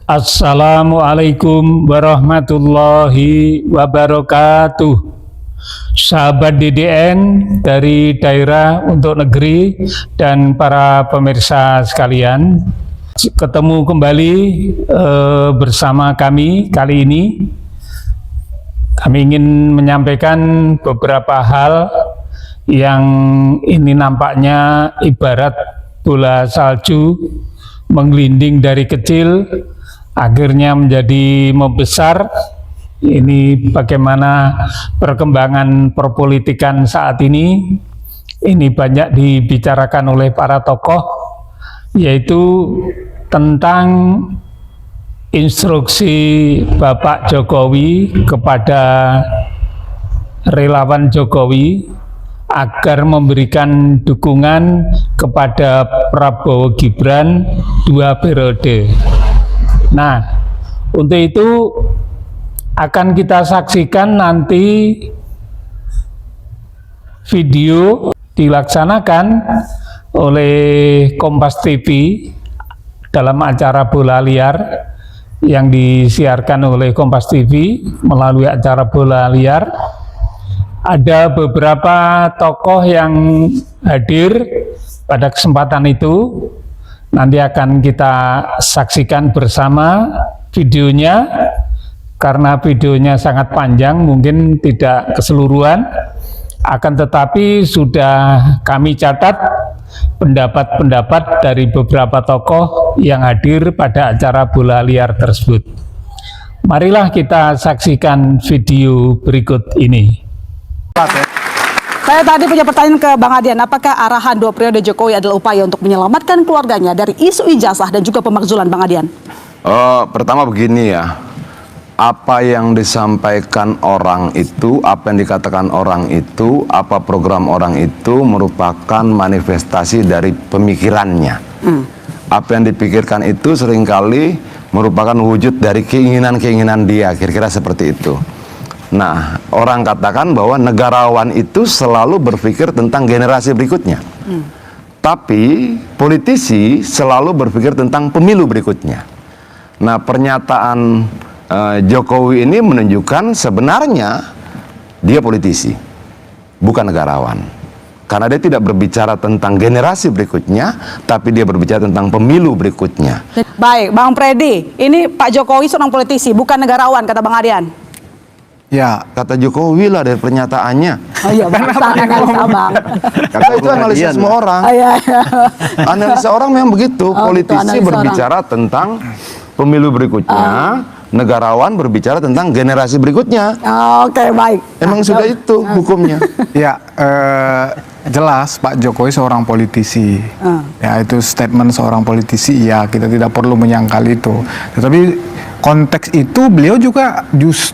Assalamualaikum warahmatullahi wabarakatuh. Sahabat DDN dari daerah untuk negeri dan para pemirsa sekalian, ketemu kembali bersama kami kali ini. Kami ingin menyampaikan beberapa hal yang ini nampaknya ibarat bola salju menggelinding dari kecil akhirnya menjadi membesar. Ini bagaimana perkembangan perpolitikan saat ini. Ini banyak dibicarakan oleh para tokoh, yaitu tentang instruksi Bapak Jokowi kepada relawan Jokowi agar memberikan dukungan kepada Prabowo Gibran 2 periode. Nah, untuk itu akan kita saksikan nanti video dilaksanakan oleh Kompas TV dalam acara Bola Liar yang disiarkan oleh Kompas TV melalui acara Bola Liar. Ada beberapa tokoh yang hadir pada kesempatan itu. Nanti akan kita saksikan bersama videonya. Karena videonya sangat panjang, mungkin tidak keseluruhan. Akan tetapi sudah kami catat pendapat-pendapat dari beberapa tokoh yang hadir pada acara Bola Liar tersebut. Marilah kita saksikan video berikut ini. Saya tadi punya pertanyaan ke Bang Adian, apakah arahan 2 periode Jokowi adalah upaya untuk menyelamatkan keluarganya dari isu ijazah dan juga pemakzulan, Bang Adian? Pertama begini ya, apa yang disampaikan orang itu, apa yang dikatakan orang itu, apa program orang itu merupakan manifestasi dari pemikirannya. Apa yang dipikirkan itu seringkali merupakan wujud dari keinginan-keinginan dia, kira-kira seperti itu. Nah, orang katakan bahwa negarawan itu selalu berpikir tentang generasi berikutnya. Tapi politisi selalu berpikir tentang pemilu berikutnya. Nah, pernyataan Jokowi ini menunjukkan sebenarnya dia politisi, bukan negarawan. Karena dia tidak berbicara tentang generasi berikutnya, tapi dia berbicara tentang pemilu berikutnya. Baik, Bang Freddy, ini Pak Jokowi seorang politisi, bukan negarawan, kata Bang Adian. Ya, kata Jokowi lah dari pernyataannya. Oh iya, analisa Bang. Karena itu analisa semua orang. Analisa orang memang begitu. Politisi berbicara tentang pemilu berikutnya, negarawan berbicara tentang generasi berikutnya. Oke, baik. Emang sudah itu hukumnya. Ya, jelas Pak Jokowi seorang politisi. Ya, itu statement seorang politisi. Ya, kita tidak perlu menyangkal itu. Tetapi konteks itu beliau juga justru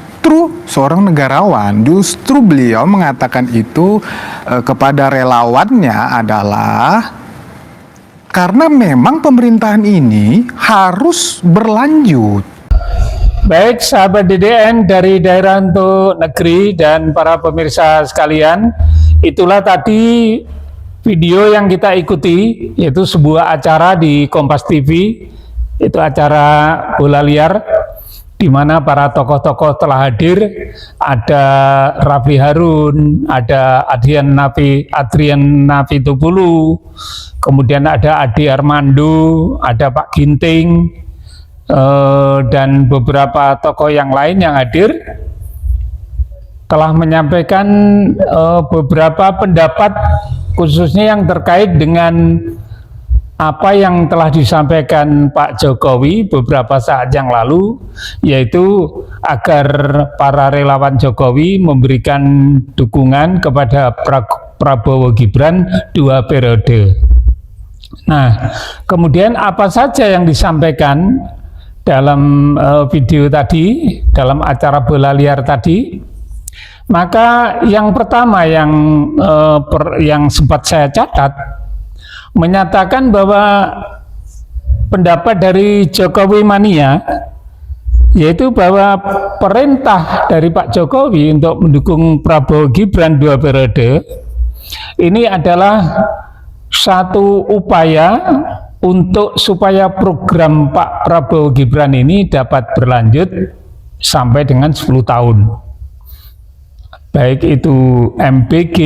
seorang negarawan. Justru beliau mengatakan itu kepada relawannya adalah karena memang pemerintahan ini harus berlanjut. Baik, sahabat DDN dari daerah untuk negeri dan para pemirsa sekalian, itulah tadi video yang kita ikuti, yaitu sebuah acara di Kompas TV, itu acara Bola Liar, di mana para tokoh-tokoh telah hadir. Ada Rafli Harun, ada Adrian Napitupulu, kemudian ada Ade Armando, ada Pak Ginting, dan beberapa tokoh yang lain yang hadir telah menyampaikan beberapa pendapat khususnya yang terkait dengan apa yang telah disampaikan Pak Jokowi beberapa saat yang lalu, yaitu agar para relawan Jokowi memberikan dukungan kepada Prabowo Gibran 2 periode. Nah, kemudian apa saja yang disampaikan dalam video tadi, dalam acara Bola Liar tadi? Maka yang pertama yang sempat saya catat menyatakan bahwa pendapat dari Jokowi Mania, yaitu bahwa perintah dari Pak Jokowi untuk mendukung Prabowo Gibran 2 periode ini adalah satu upaya untuk supaya program Pak Prabowo Gibran ini dapat berlanjut sampai dengan 10 tahun. Baik itu MBG,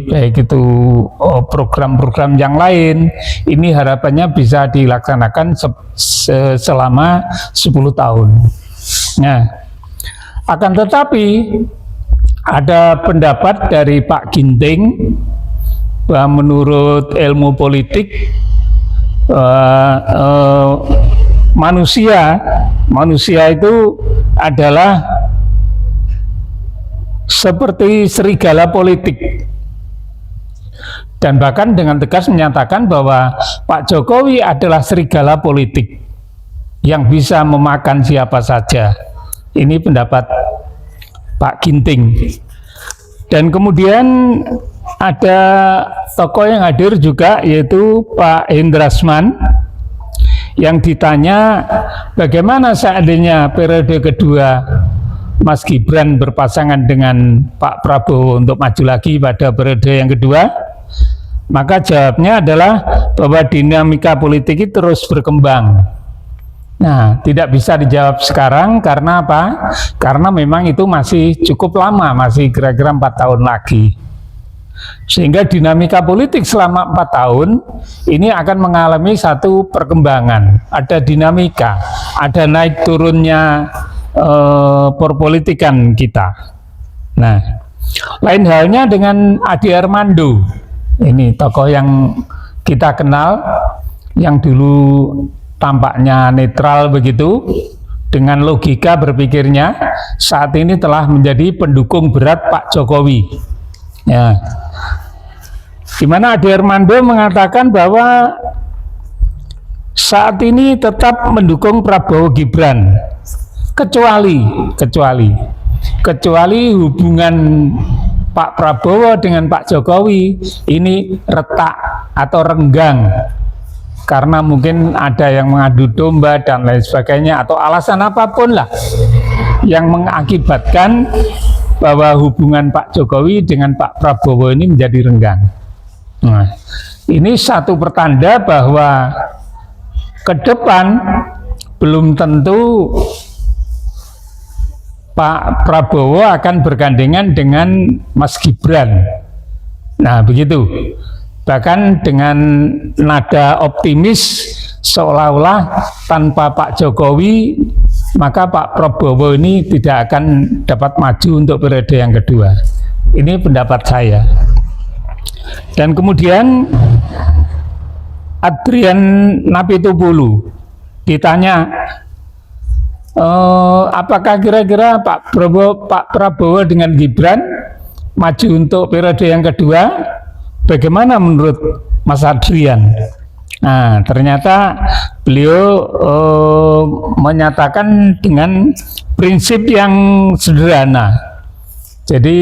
baik itu program-program yang lain, ini harapannya bisa dilaksanakan selama 10 tahun. Nah, akan tetapi ada pendapat dari Pak Ginting bahwa menurut ilmu politik manusia itu adalah seperti serigala politik, dan bahkan dengan tegas menyatakan bahwa Pak Jokowi adalah serigala politik yang bisa memakan siapa saja. Ini pendapat Pak Ginting. Dan kemudian ada tokoh yang hadir juga, yaitu Pak Hendrasman, yang ditanya bagaimana seandainya periode kedua Mas Gibran berpasangan dengan Pak Prabowo untuk maju lagi pada periode yang kedua. Maka jawabnya adalah bahwa dinamika politik itu terus berkembang. Nah, tidak bisa dijawab sekarang karena apa? Karena memang itu masih cukup lama, masih kira-kira 4 tahun lagi. Sehingga dinamika politik selama 4 tahun ini akan mengalami satu perkembangan. Ada dinamika, ada naik turunnya perpolitikan kita. Nah, lain halnya dengan Adi Armando. Ini tokoh yang kita kenal, yang dulu tampaknya netral begitu, dengan logika berpikirnya, saat ini telah menjadi pendukung berat Pak Jokowi. Ya. Di mana Adi Armando mengatakan bahwa saat ini tetap mendukung Prabowo Gibran, kecuali hubungan Pak Prabowo dengan Pak Jokowi ini retak atau renggang karena mungkin ada yang mengadu domba dan lain sebagainya, atau alasan apapun lah yang mengakibatkan bahwa hubungan Pak Jokowi dengan Pak Prabowo ini menjadi renggang. Nah, ini satu pertanda bahwa ke depan belum tentu Pak Prabowo akan bergandengan dengan Mas Gibran. Nah, begitu. Bahkan dengan nada optimis, seolah-olah tanpa Pak Jokowi maka Pak Prabowo ini tidak akan dapat maju untuk periode yang kedua. Ini pendapat saya. Dan kemudian Adrian Napitupulu ditanya, apakah kira-kira Pak Prabowo dengan Gibran maju untuk periode yang kedua? Bagaimana menurut Mas Adrian? Nah, ternyata beliau menyatakan dengan prinsip yang sederhana. Jadi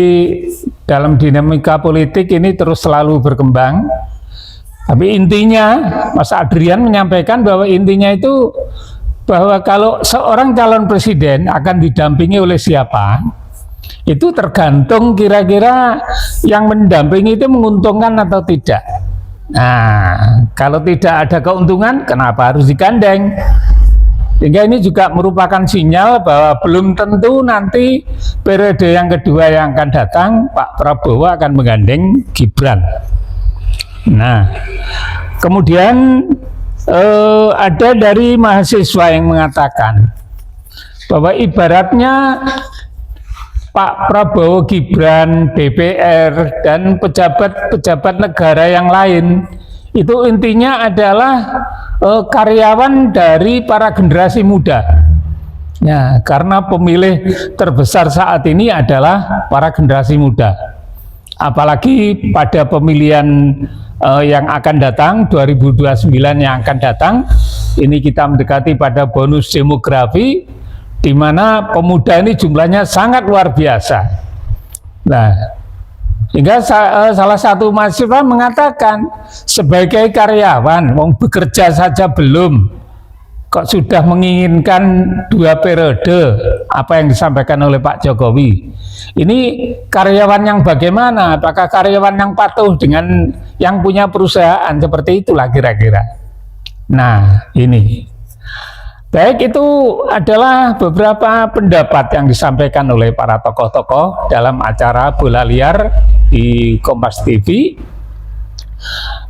dalam dinamika politik ini terus selalu berkembang. Tapi intinya Mas Adrian menyampaikan bahwa intinya itu bahwa kalau seorang calon presiden akan didampingi oleh siapa, itu tergantung kira-kira yang mendampingi itu menguntungkan atau tidak. Nah, kalau tidak ada keuntungan, kenapa harus digandeng? Sehingga ini juga merupakan sinyal bahwa belum tentu nanti periode yang kedua yang akan datang Pak Prabowo akan menggandeng Gibran. Nah, kemudian ada dari mahasiswa yang mengatakan bahwa ibaratnya Pak Prabowo Gibran, DPR, dan pejabat-pejabat negara yang lain itu intinya adalah karyawan dari para generasi muda. Ya, karena pemilih terbesar saat ini adalah para generasi muda. Apalagi pada pemilihan yang akan datang, 2029 yang akan datang, ini kita mendekati pada bonus demografi, di mana pemuda ini jumlahnya sangat luar biasa. Nah, hingga salah satu mahasiswa mengatakan, sebagai karyawan, mau bekerja saja belum, kok sudah menginginkan 2 periode, apa yang disampaikan oleh Pak Jokowi. Ini karyawan yang bagaimana? Apakah karyawan yang patuh dengan yang punya perusahaan? Seperti itulah kira-kira. Nah, ini. Baik, itu adalah beberapa pendapat yang disampaikan oleh para tokoh-tokoh dalam acara Bola Liar di Kompas TV.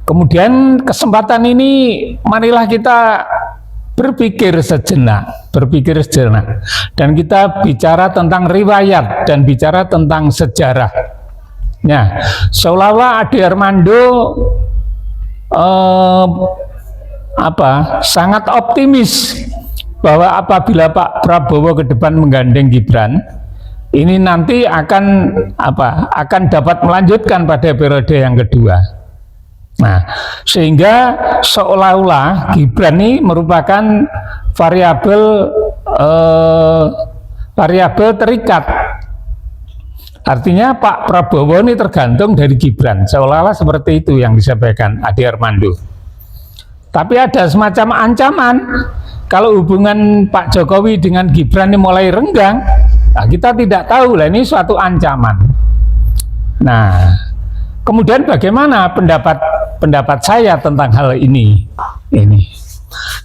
Kemudian kesempatan ini marilah kita berpikir sejenak, dan kita bicara tentang riwayat dan bicara tentang sejarah. Nah, seolah-olah Ade Armando sangat optimis bahwa apabila Pak Prabowo ke depan menggandeng Gibran, ini nanti akan dapat melanjutkan pada periode yang kedua. Nah, sehingga seolah-olah Gibran ini merupakan variabel terikat. Artinya Pak Prabowo ini tergantung dari Gibran, seolah-olah seperti itu yang disampaikan Ade Armando. Tapi ada semacam ancaman, kalau hubungan Pak Jokowi dengan Gibran ini mulai renggang, nah kita tidak tahu lah, ini suatu ancaman. Nah, kemudian bagaimana pendapat saya tentang hal ini?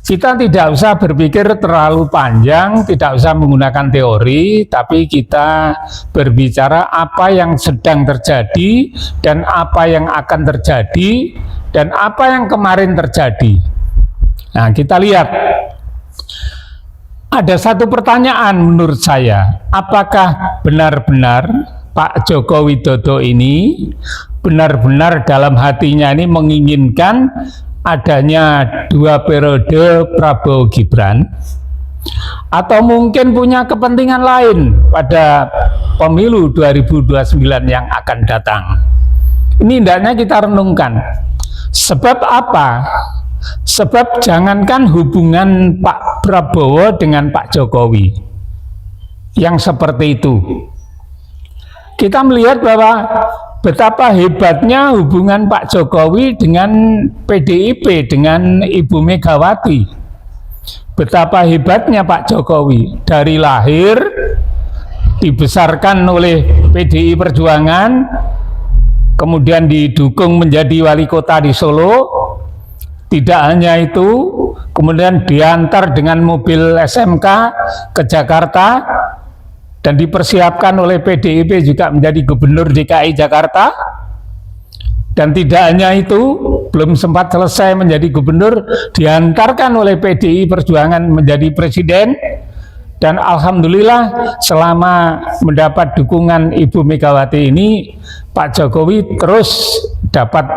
Kita tidak usah berpikir terlalu panjang, tidak usah menggunakan teori, tapi kita berbicara apa yang sedang terjadi dan apa yang akan terjadi dan apa yang kemarin terjadi. Nah, kita lihat. Ada satu pertanyaan menurut saya, apakah benar-benar Pak Joko Widodo ini benar-benar dalam hatinya ini menginginkan adanya 2 periode Prabowo Gibran, atau mungkin punya kepentingan lain pada pemilu 2029 yang akan datang? Ini hendaknya kita renungkan. Sebab apa? Sebab jangankan hubungan Pak Prabowo dengan Pak Jokowi yang seperti itu, kita melihat bahwa betapa hebatnya hubungan Pak Jokowi dengan PDIP, dengan Ibu Megawati. Betapa hebatnya Pak Jokowi, dari lahir dibesarkan oleh PDI Perjuangan, kemudian didukung menjadi wali kota di Solo. Tidak hanya itu, kemudian diantar dengan mobil SMK ke Jakarta dan dipersiapkan oleh PDIP juga menjadi gubernur DKI Jakarta. Dan tidak hanya itu, belum sempat selesai menjadi gubernur, diantarkan oleh PDI Perjuangan menjadi presiden. Dan alhamdulillah selama mendapat dukungan Ibu Megawati ini, Pak Jokowi terus dapat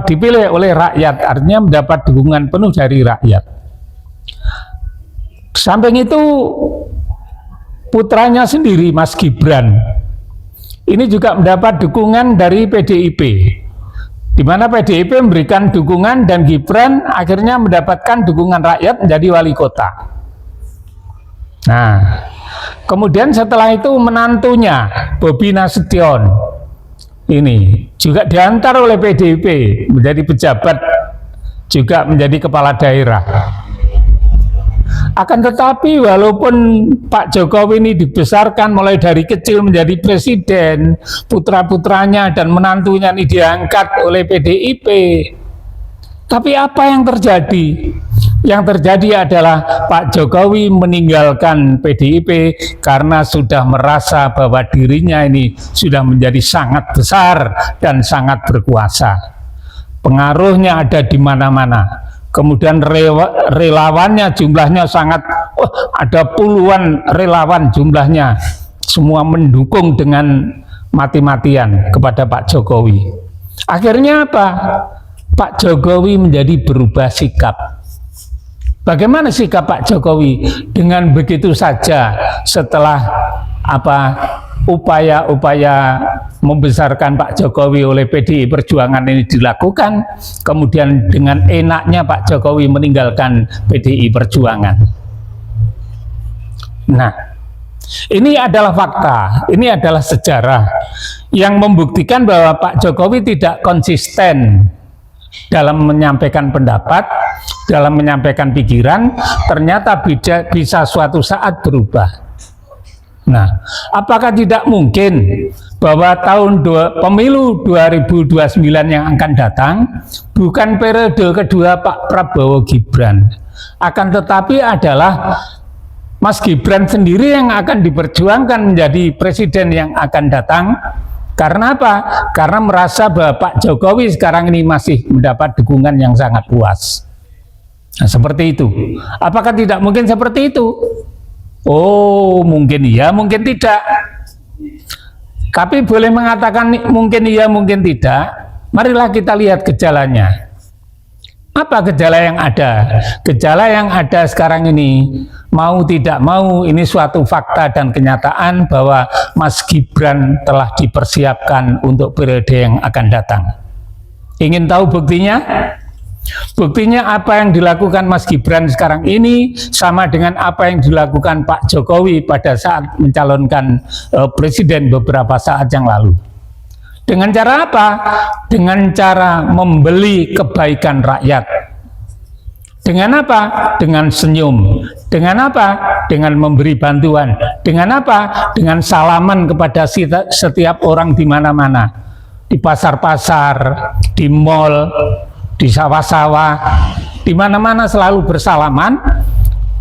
dipilih oleh rakyat, artinya mendapat dukungan penuh dari rakyat. Samping itu, putranya sendiri Mas Gibran ini juga mendapat dukungan dari PDIP, di mana PDIP memberikan dukungan dan Gibran akhirnya mendapatkan dukungan rakyat menjadi wali kota. Nah, kemudian setelah itu menantunya Bobi Nasution ini juga diantar oleh PDIP menjadi pejabat, juga menjadi kepala daerah. Akan tetapi walaupun Pak Jokowi ini dibesarkan mulai dari kecil menjadi presiden, putra-putranya dan menantunya ini diangkat oleh PDIP, tapi apa yang terjadi? Yang terjadi adalah Pak Jokowi meninggalkan PDIP karena sudah merasa bahwa dirinya ini sudah menjadi sangat besar dan sangat berkuasa. Pengaruhnya ada di mana-mana. Kemudian relawannya jumlahnya sangat, ada puluhan relawan jumlahnya. Semua mendukung dengan mati-matian kepada Pak Jokowi. Akhirnya apa? Pak Jokowi menjadi berubah sikap. Bagaimana sikap Pak Jokowi dengan begitu saja setelah upaya-upaya membesarkan Pak Jokowi oleh PDI Perjuangan ini dilakukan, kemudian dengan enaknya Pak Jokowi meninggalkan PDI Perjuangan. Nah, ini adalah fakta, ini adalah sejarah yang membuktikan bahwa Pak Jokowi tidak konsisten dalam menyampaikan pendapat, dalam menyampaikan pikiran, ternyata bisa suatu saat berubah. Nah, apakah tidak mungkin bahwa pemilu 2029 yang akan datang bukan periode kedua Pak Prabowo Gibran, akan tetapi adalah Mas Gibran sendiri yang akan diperjuangkan menjadi presiden yang akan datang? Karena apa? Karena merasa bahwa Pak Jokowi sekarang ini masih mendapat dukungan yang sangat luas. Nah, seperti itu. Apakah tidak mungkin seperti itu? Oh, mungkin iya, mungkin tidak. Tapi boleh mengatakan mungkin iya, mungkin tidak. Marilah kita lihat gejalanya. Apa gejala yang ada? Gejala yang ada sekarang ini, mau tidak mau, ini suatu fakta dan kenyataan bahwa Mas Gibran telah dipersiapkan untuk periode yang akan datang. Ingin tahu buktinya? Buktinya apa yang dilakukan Mas Gibran sekarang ini sama dengan apa yang dilakukan Pak Jokowi pada saat mencalonkan presiden beberapa saat yang lalu. Dengan cara apa? Dengan cara membeli kebaikan rakyat. Dengan apa? Dengan senyum. Dengan apa? Dengan memberi bantuan. Dengan apa? Dengan salaman kepada setiap orang di mana-mana. Di pasar-pasar, di mal, di sawah-sawah, di mana-mana selalu bersalaman,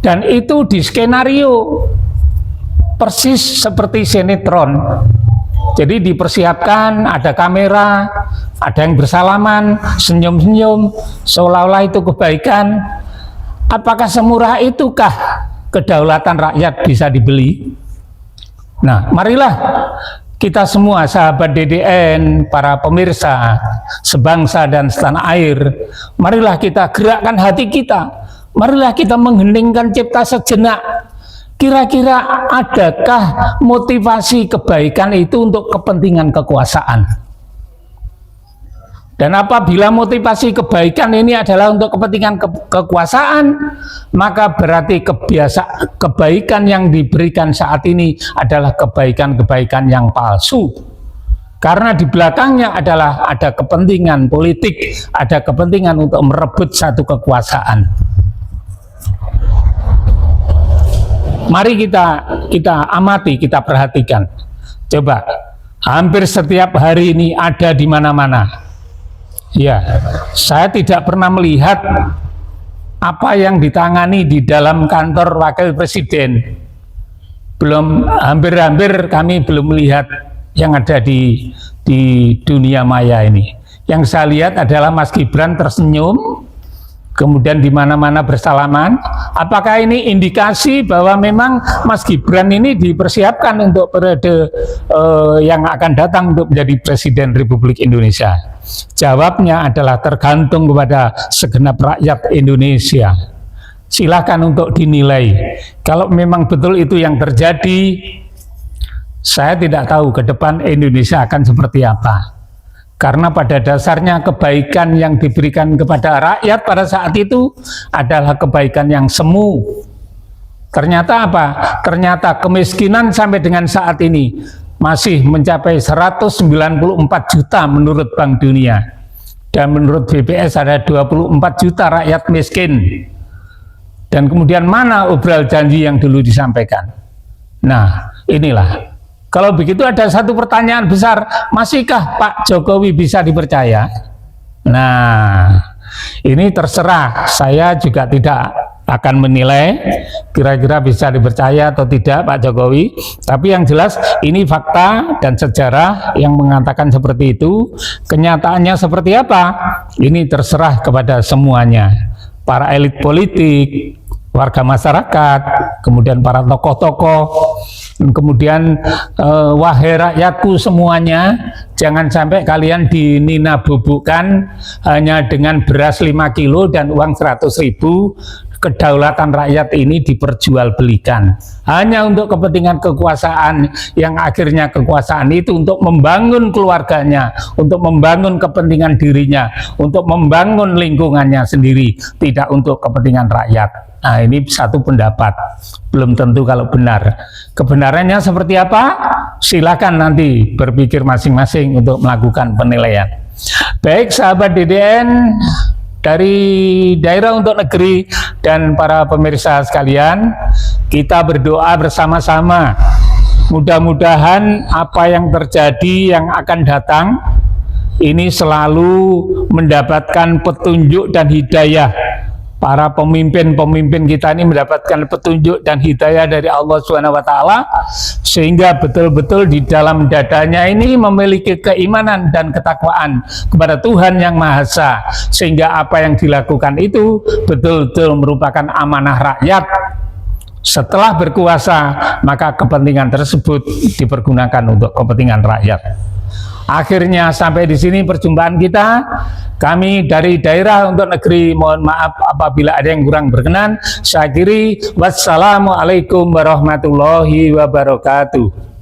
dan itu di skenario persis seperti sinetron. Jadi dipersiapkan, ada kamera, ada yang bersalaman, senyum-senyum, seolah-olah itu kebaikan. Apakah semurah itukah kedaulatan rakyat bisa dibeli? Nah, marilah kita semua sahabat DDN, para pemirsa sebangsa dan setanah air, marilah kita gerakkan hati kita, marilah kita mengheningkan cipta sejenak. Kira-kira adakah motivasi kebaikan itu untuk kepentingan kekuasaan? Dan apabila motivasi kebaikan ini adalah untuk kepentingan kekuasaan, maka berarti kebaikan yang diberikan saat ini adalah kebaikan-kebaikan yang palsu. Karena di belakangnya adalah ada kepentingan politik, ada kepentingan untuk merebut satu kekuasaan. Mari kita amati, kita perhatikan. Coba, hampir setiap hari ini ada di mana-mana. Ya, saya tidak pernah melihat apa yang ditangani di dalam kantor wakil presiden. Hampir kami belum melihat yang ada di dunia maya ini. Yang saya lihat adalah Mas Gibran tersenyum, kemudian di mana-mana bersalaman. Apakah ini indikasi bahwa memang Mas Gibran ini dipersiapkan untuk periode yang akan datang untuk menjadi Presiden Republik Indonesia? Jawabnya adalah tergantung kepada segenap rakyat Indonesia. Silakan untuk dinilai. Kalau memang betul itu yang terjadi, saya tidak tahu ke depan Indonesia akan seperti apa. Karena pada dasarnya kebaikan yang diberikan kepada rakyat pada saat itu adalah kebaikan yang semu. Ternyata apa? Ternyata kemiskinan sampai dengan saat ini masih mencapai 194 juta menurut Bank Dunia. Dan menurut BPS ada 24 juta rakyat miskin. Dan kemudian mana obral janji yang dulu disampaikan? Nah, inilah. Kalau begitu ada satu pertanyaan besar, masihkah Pak Jokowi bisa dipercaya? Nah, ini terserah, saya juga tidak akan menilai kira-kira bisa dipercaya atau tidak Pak Jokowi. Tapi yang jelas ini fakta dan sejarah yang mengatakan seperti itu. Kenyataannya seperti apa? Ini terserah kepada semuanya. Para elit politik, warga masyarakat, kemudian para tokoh-tokoh, kemudian wahai rakyatku semuanya, jangan sampai kalian dininabobokan hanya dengan beras 5 kilo dan uang 100.000. Kedaulatan rakyat ini diperjualbelikan hanya untuk kepentingan kekuasaan, yang akhirnya kekuasaan itu untuk membangun keluarganya, untuk membangun kepentingan dirinya, untuk membangun lingkungannya sendiri, tidak untuk kepentingan rakyat. Nah, ini satu pendapat, belum tentu kalau benar. Kebenarannya seperti apa? Silakan nanti berpikir masing-masing untuk melakukan penilaian. Baik sahabat DDN, dari Daerah untuk Negeri dan para pemirsa sekalian, kita berdoa bersama-sama Mudah-mudahan apa yang terjadi yang akan datang ini selalu mendapatkan petunjuk dan hidayah. Para pemimpin-pemimpin kita ini mendapatkan petunjuk dan hidayah dari Allah SWT, sehingga betul-betul di dalam dadanya ini memiliki keimanan dan ketakwaan kepada Tuhan Yang Maha Esa, sehingga apa yang dilakukan itu betul-betul merupakan amanah rakyat. Setelah berkuasa, maka kepentingan tersebut dipergunakan untuk kepentingan rakyat. Akhirnya sampai di sini perjumpaan kita. Kami dari Daerah Untuk Negeri mohon maaf apabila ada yang kurang berkenan. Saya akhiri, wassalamualaikum warahmatullahi wabarakatuh.